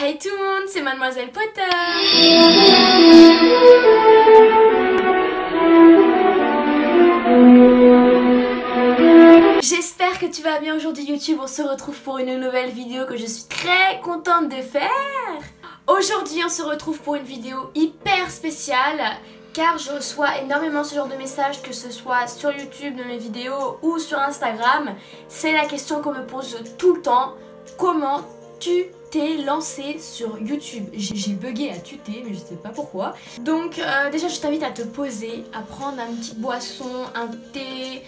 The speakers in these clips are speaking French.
Hi tout le monde, c'est Mademoiselle Potter. J'espère que tu vas bien aujourd'hui YouTube. On se retrouve pour une nouvelle vidéo que je suis très contente de faire. Aujourd'hui on se retrouve pour une vidéo hyper spéciale car je reçois énormément ce genre de messages, que ce soit sur YouTube de mes vidéos ou sur Instagram. C'est la question qu'on me pose tout le temps: comment tu t'es lancé sur YouTube? J'ai bugué à tuter mais je sais pas pourquoi. Donc déjà je t'invite à te poser, à prendre une petite boisson, un thé,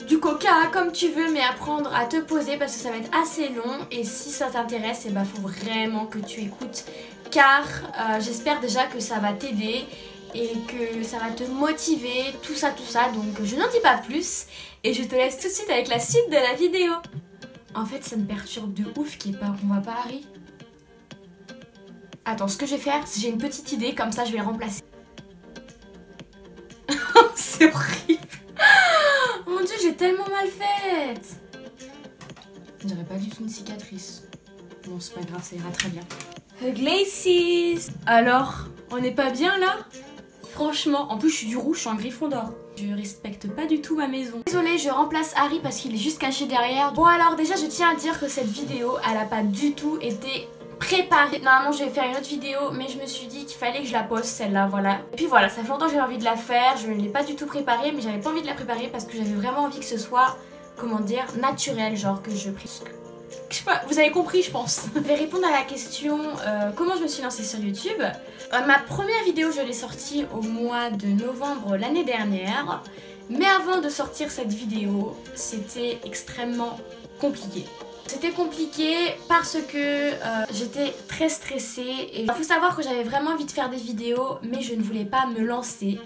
du coca comme tu veux, mais à prendre, à te poser parce que ça va être assez long. Et si ça t'intéresse, et faut vraiment que tu écoutes car j'espère déjà que ça va t'aider et que ça va te motiver, tout ça. Donc je n'en dis pas plus et je te laisse tout de suite avec la suite de la vidéo. En fait ça me perturbe de ouf qu'on va pas Harry. Attends, ce que je vais faire, j'ai une petite idée, comme ça je vais le remplacer. C'est horrible. Mon dieu, j'ai tellement mal faite. On dirait pas du tout une cicatrice. Bon, c'est pas grave, ça ira très bien. Glacis. Alors, on n'est pas bien là? Franchement, en plus je suis du rouge, je suis un Gryffondor. Je respecte pas du tout ma maison. Désolée, je remplace Harry parce qu'il est juste caché derrière. Bon alors déjà je tiens à dire que cette vidéo, elle a pas du tout été préparée. Normalement je vais faire une autre vidéo, mais je me suis dit qu'il fallait que je la poste celle-là, voilà. Et puis voilà, ça fait longtemps que j'avais envie de la faire. Je ne l'ai pas du tout préparée, mais j'avais pas envie de la préparer parce que j'avais vraiment envie que ce soit, comment dire, naturel, genre que je prie. Je sais pas, vous avez compris je pense. Je vais répondre à la question comment je me suis lancée sur YouTube. Ma première vidéo je l'ai sortie au mois de novembre l'année dernière. Mais avant de sortir cette vidéo, c'était extrêmement compliqué. C'était compliqué parce que j'étais très stressée. Et il faut savoir que j'avais vraiment envie de faire des vidéos, mais je ne voulais pas me lancer.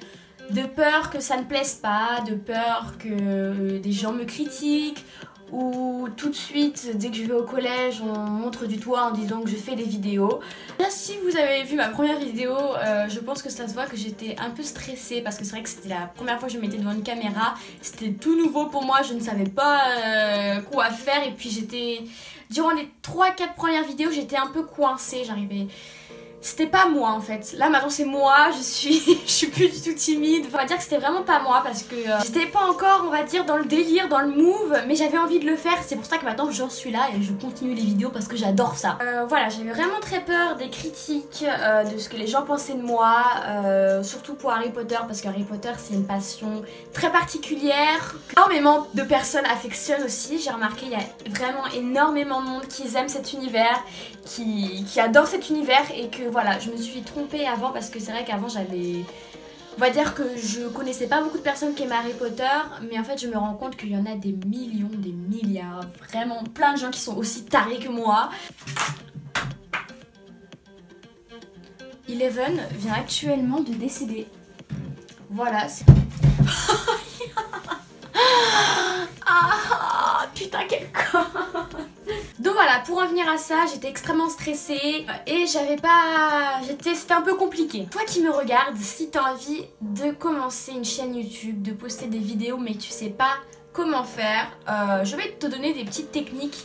De peur que ça ne plaise pas, de peur que des gens me critiquent, ou tout de suite, dès que je vais au collège, on montre du doigt en disant que je fais des vidéos. Là, si vous avez vu ma première vidéo, je pense que ça se voit que j'étais un peu stressée parce que c'est vrai que c'était la première fois que je me mettais devant une caméra. C'était tout nouveau pour moi, je ne savais pas quoi faire et puis j'étais... Durant les 3-4 premières vidéos, j'étais un peu coincée, j'arrivais... C'était pas moi en fait. Là maintenant c'est moi, je suis plus du tout timide. On va dire que c'était vraiment pas moi parce que j'étais pas encore, on va dire, dans le délire, dans le move, mais j'avais envie de le faire. C'est pour ça que maintenant j'en suis là et je continue les vidéos parce que j'adore ça. Voilà, j'avais vraiment très peur des critiques, de ce que les gens pensaient de moi, surtout pour Harry Potter parce que Harry Potter c'est une passion très particulière. Énormément de personnes affectionnent aussi, j'ai remarqué, il y a vraiment énormément de monde qui aime cet univers, qui adore cet univers et que voilà, je me suis trompée avant parce que c'est vrai qu'avant j'avais... On va dire que je connaissais pas beaucoup de personnes qui aimaient Harry Potter, mais en fait je me rends compte qu'il y en a des millions, des milliards, vraiment plein de gens qui sont aussi tarés que moi. Eleven vient actuellement de décéder. Voilà, c'est... Ah, putain quel con. Donc voilà, pour en venir à ça, j'étais extrêmement stressée et c'était un peu compliqué. Toi qui me regardes, si t'as envie de commencer une chaîne YouTube, de poster des vidéos mais tu sais pas comment faire, je vais te donner des petites techniques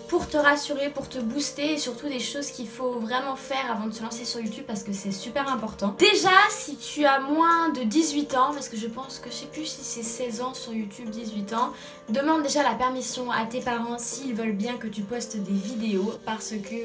pour te rassurer, pour te booster et surtout des choses qu'il faut vraiment faire avant de se lancer sur YouTube parce que c'est super important. Déjà, si tu as moins de 18 ans, parce que je pense que je sais plus si c'est 16 ans sur YouTube, 18 ans, demande déjà la permission à tes parents s'ils veulent bien que tu postes des vidéos parce que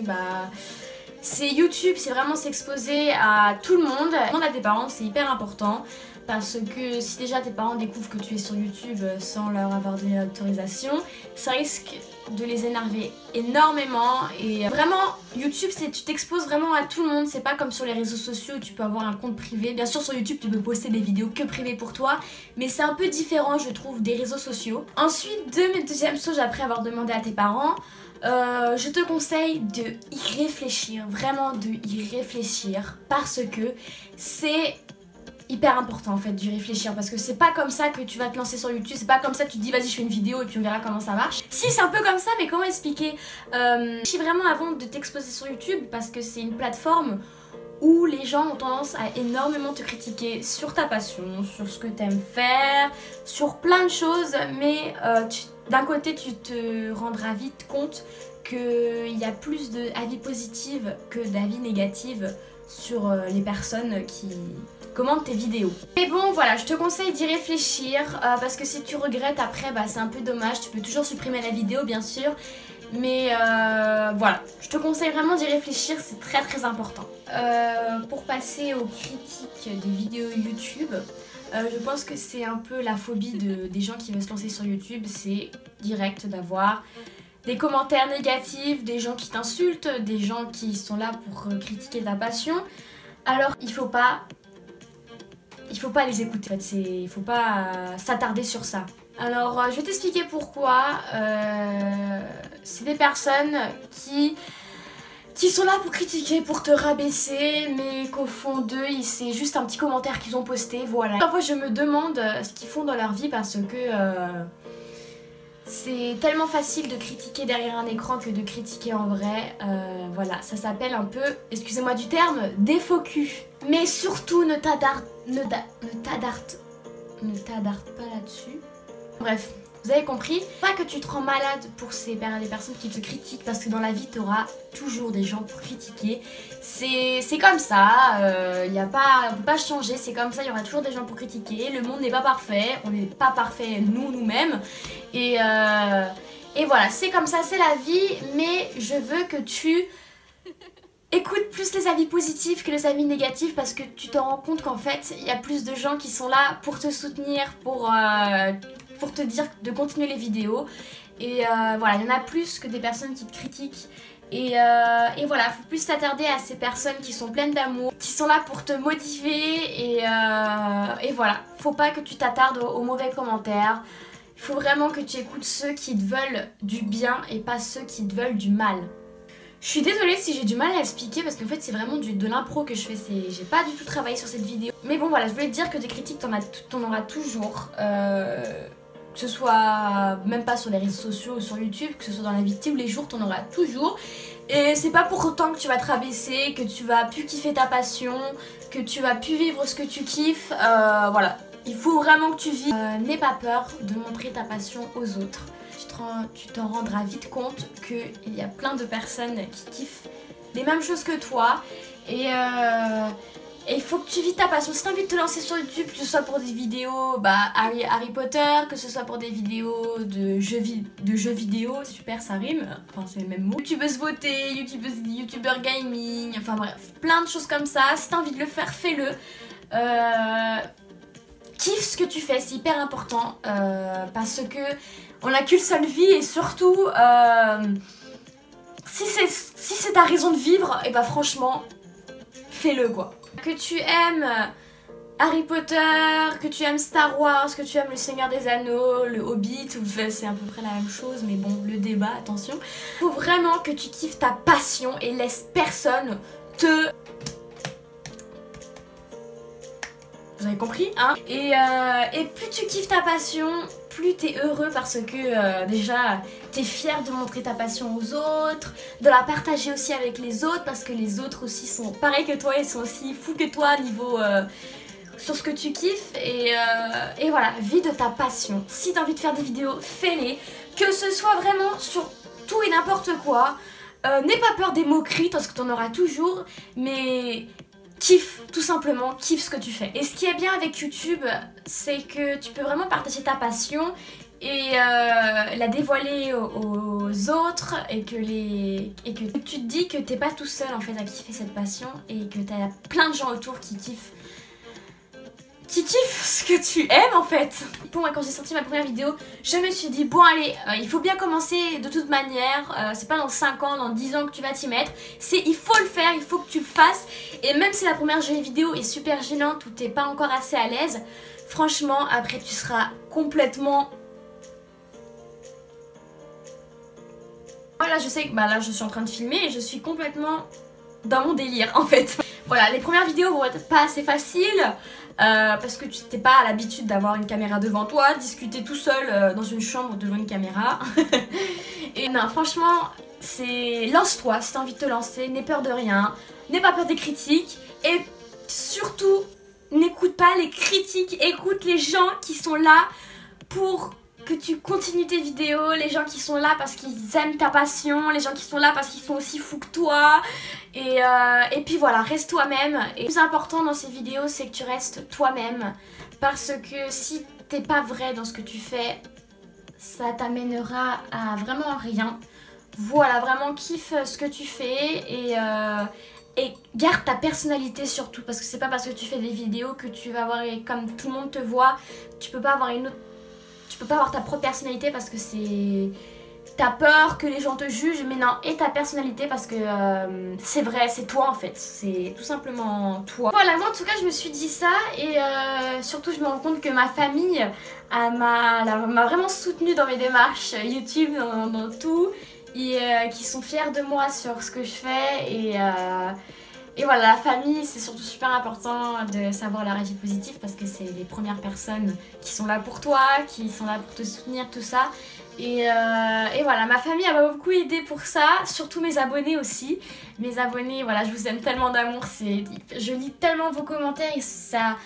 c'est YouTube, c'est vraiment s'exposer à tout le monde. Demande à tes parents, c'est hyper important. Parce que si déjà tes parents découvrent que tu es sur YouTube sans leur avoir donné l'autorisation, ça risque de les énerver énormément. Et vraiment, YouTube, tu t'exposes vraiment à tout le monde. C'est pas comme sur les réseaux sociaux où tu peux avoir un compte privé. Bien sûr, sur YouTube, tu peux poster des vidéos que privées pour toi. Mais c'est un peu différent, je trouve, des réseaux sociaux. Ensuite, deuxième chose, après avoir demandé à tes parents, je te conseille de y réfléchir. Vraiment de y réfléchir. Parce que c'est... hyper important en fait d'y réfléchir parce que c'est pas comme ça que tu vas te lancer sur YouTube, c'est pas comme ça que tu te dis vas-y je fais une vidéo et puis on verra comment ça marche. Si c'est un peu comme ça, mais comment expliquer, réfléchis vraiment avant de t'exposer sur YouTube parce que c'est une plateforme où les gens ont tendance à énormément te critiquer sur ta passion, sur ce que t'aimes faire, sur plein de choses, mais d'un côté tu te rendras vite compte qu'il y a plus d'avis positifs que d'avis négatifs sur les personnes qui commentent tes vidéos. Mais bon voilà, je te conseille d'y réfléchir parce que si tu regrettes après, bah, c'est un peu dommage. Tu peux toujours supprimer la vidéo bien sûr. Mais voilà, je te conseille vraiment d'y réfléchir, c'est très très important. Pour passer aux critiques des vidéos YouTube, je pense que c'est un peu la phobie des gens qui veulent se lancer sur YouTube. C'est direct d'avoir des commentaires négatifs, des gens qui t'insultent, des gens qui sont là pour critiquer ta passion. Alors il faut pas les écouter, en fait. Il faut pas s'attarder sur ça. Alors je vais t'expliquer pourquoi. C'est des personnes qui sont là pour critiquer, pour te rabaisser, mais qu'au fond d'eux, c'est juste un petit commentaire qu'ils ont posté, voilà. Parfois je me demande ce qu'ils font dans leur vie parce que c'est tellement facile de critiquer derrière un écran que de critiquer en vrai. Voilà, ça s'appelle un peu, excusez-moi du terme, des faux culs. Mais surtout ne t'attarde pas là-dessus. Bref, vous avez compris. Pas que tu te rends malade pour des personnes qui te critiquent, parce que dans la vie tu auras toujours des gens pour critiquer. C'est comme ça, on peut pas changer, c'est comme ça, il y aura toujours des gens pour critiquer. Le monde n'est pas parfait, on n'est pas parfait nous-mêmes. Et voilà, c'est comme ça, c'est la vie, mais je veux que tu écoute plus les avis positifs que les avis négatifs parce que tu te rends compte qu'en fait, il y a plus de gens qui sont là pour te soutenir, pour te dire de continuer les vidéos. Et voilà, il y en a plus que des personnes qui te critiquent. Et voilà, faut plus s'attarder à ces personnes qui sont pleines d'amour, qui sont là pour te motiver. Et voilà, faut pas que tu t'attardes aux mauvais commentaires. Il faut vraiment que tu écoutes ceux qui te veulent du bien et pas ceux qui te veulent du mal. Je suis désolée si j'ai du mal à expliquer parce qu'en fait c'est vraiment de l'impro que je fais, j'ai pas du tout travaillé sur cette vidéo. Mais bon voilà, je voulais te dire que des critiques t'en auras toujours, que ce soit même pas sur les réseaux sociaux ou sur YouTube, que ce soit dans la vie de tous les jours, t'en auras toujours. Et c'est pas pour autant que tu vas te rabaisser, que tu vas plus kiffer ta passion, que tu vas plus vivre ce que tu kiffes, voilà. Il faut vraiment que tu vives. N'aie pas peur de montrer ta passion aux autres. Tu t'en rendras vite compte qu'il y a plein de personnes qui kiffent les mêmes choses que toi. Et il faut que tu vis ta passion. Si tu as envie de te lancer sur YouTube, que ce soit pour des vidéos Harry Potter, que ce soit pour des vidéos de jeux vidéo, super ça rime, enfin c'est le même mot. YouTubeuse beauté, youtubeur gaming, enfin bref, plein de choses comme ça. Si tu as envie de le faire, fais-le. Kiffe ce que tu fais, c'est hyper important parce que on n'a qu'une seule vie et surtout si c'est ta raison de vivre, et bah franchement fais-le quoi. Que tu aimes Harry Potter, que tu aimes Star Wars, que tu aimes le Seigneur des Anneaux, le Hobbit, c'est à peu près la même chose mais bon le débat, attention. Faut vraiment que tu kiffes ta passion et laisse personne te... Vous avez compris hein? Et plus tu kiffes ta passion, plus t'es heureux parce que déjà t'es fier de montrer ta passion aux autres, de la partager aussi avec les autres parce que les autres aussi sont pareils que toi, ils sont aussi fous que toi niveau sur ce que tu kiffes et voilà, vis de ta passion. Si t'as envie de faire des vidéos, fais-les, que ce soit vraiment sur tout et n'importe quoi. N'aie pas peur des moqueries parce que t'en auras toujours, mais... kiffe, tout simplement, kiffe ce que tu fais. Et ce qui est bien avec YouTube, c'est que tu peux vraiment partager ta passion et la dévoiler aux autres et que tu te dis que t'es pas tout seul en fait à kiffer cette passion et que t'as plein de gens autour qui kiffent ce que tu aimes en fait. Pour moi quand j'ai sorti ma première vidéo, je me suis dit bon allez, il faut bien commencer de toute manière, c'est pas dans 5 ans, dans 10 ans que tu vas t'y mettre, il faut le faire, il faut que tu le fasses. Et même si la première vidéo est super gênante ou t'es pas encore assez à l'aise, franchement après tu seras complètement... Voilà, je sais que là je suis en train de filmer et je suis complètement dans mon délire en fait. Voilà, les premières vidéos vont être pas assez faciles parce que tu n'es pas à l'habitude d'avoir une caméra devant toi, discuter tout seul dans une chambre devant une caméra. Et non, franchement, lance-toi si tu as envie de te lancer, n'aie peur de rien, n'aie pas peur des critiques et surtout n'écoute pas les critiques, écoute les gens qui sont là pour que tu continues tes vidéos, les gens qui sont là parce qu'ils aiment ta passion, les gens qui sont là parce qu'ils sont aussi fous que toi. Et puis voilà, reste toi-même. Et le plus important dans ces vidéos, c'est que tu restes toi-même. Parce que si t'es pas vrai dans ce que tu fais, ça t'amènera à vraiment rien. Voilà, vraiment kiffe ce que tu fais et garde ta personnalité surtout. Parce que c'est pas parce que tu fais des vidéos que tu vas avoir, comme tout le monde te voit, tu peux pas avoir une autre... Tu peux pas avoir ta propre personnalité parce que c'est... T'as peur que les gens te jugent, mais non, et ta personnalité parce que c'est vrai, c'est toi en fait, c'est tout simplement toi. Voilà, moi en tout cas je me suis dit ça et surtout je me rends compte que ma famille m'a vraiment soutenue dans mes démarches YouTube, dans tout, et qui sont fiers de moi sur ce que je fais et voilà, la famille, c'est surtout super important de savoir leur avis positif parce que c'est les premières personnes qui sont là pour toi, qui sont là pour te soutenir, tout ça. Et voilà, ma famille m'a beaucoup aidée pour ça, surtout mes abonnés aussi. Mes abonnés, voilà, je vous aime tellement d'amour, je lis tellement vos commentaires et ça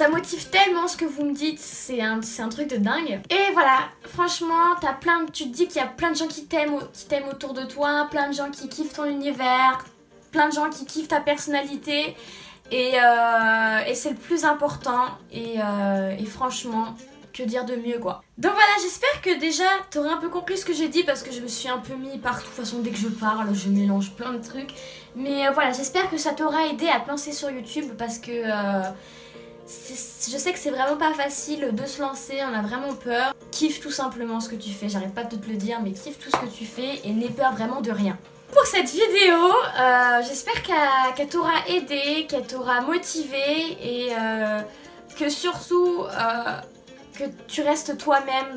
motive tellement ce que vous me dites, c'est un truc de dingue. Et voilà, franchement, tu te dis qu'il y a plein de gens qui t'aiment autour de toi, plein de gens qui kiffent ton univers, plein de gens qui kiffent ta personnalité et c'est le plus important et franchement, que dire de mieux quoi. Donc voilà, j'espère que déjà t'aurais un peu compris ce que j'ai dit parce que je me suis un peu mis partout. De toute façon, dès que je parle, je mélange plein de trucs. Mais voilà, j'espère que ça t'aura aidé à te lancer sur YouTube parce que je sais que c'est vraiment pas facile de se lancer, on a vraiment peur. Kiffe tout simplement ce que tu fais, j'arrête pas de te le dire, mais kiffe tout ce que tu fais et n'aie peur vraiment de rien. Pour cette vidéo, j'espère qu'elle t'aura aidé, qu'elle t'aura motivé et que surtout que tu restes toi-même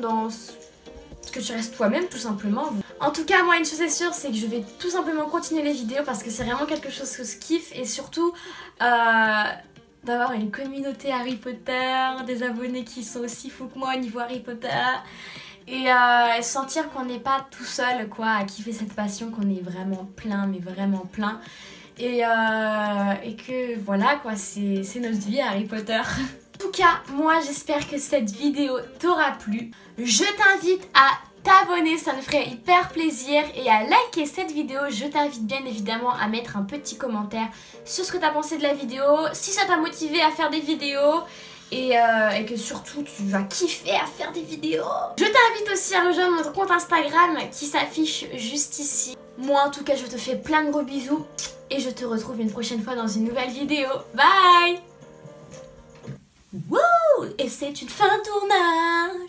que tu restes toi-même tout simplement. En tout cas, moi une chose est sûre, c'est que je vais tout simplement continuer les vidéos parce que c'est vraiment quelque chose que je kiffe et surtout d'avoir une communauté Harry Potter, des abonnés qui sont aussi fous que moi au niveau Harry Potter. Et sentir qu'on n'est pas tout seul quoi à kiffer cette passion, qu'on est vraiment plein, mais vraiment plein. Et que voilà quoi, c'est notre vie Harry Potter. En tout cas, moi j'espère que cette vidéo t'aura plu. Je t'invite à t'abonner, ça me ferait hyper plaisir, et à liker cette vidéo. Je t'invite bien évidemment à mettre un petit commentaire sur ce que t'as pensé de la vidéo, si ça t'a motivé à faire des vidéos. Et que surtout tu vas kiffer à faire des vidéos. Je t'invite aussi à rejoindre notre compte Instagram qui s'affiche juste ici. Moi en tout cas je te fais plein de gros bisous et je te retrouve une prochaine fois dans une nouvelle vidéo. Bye. Wouh. Et c'est une fin de tournage.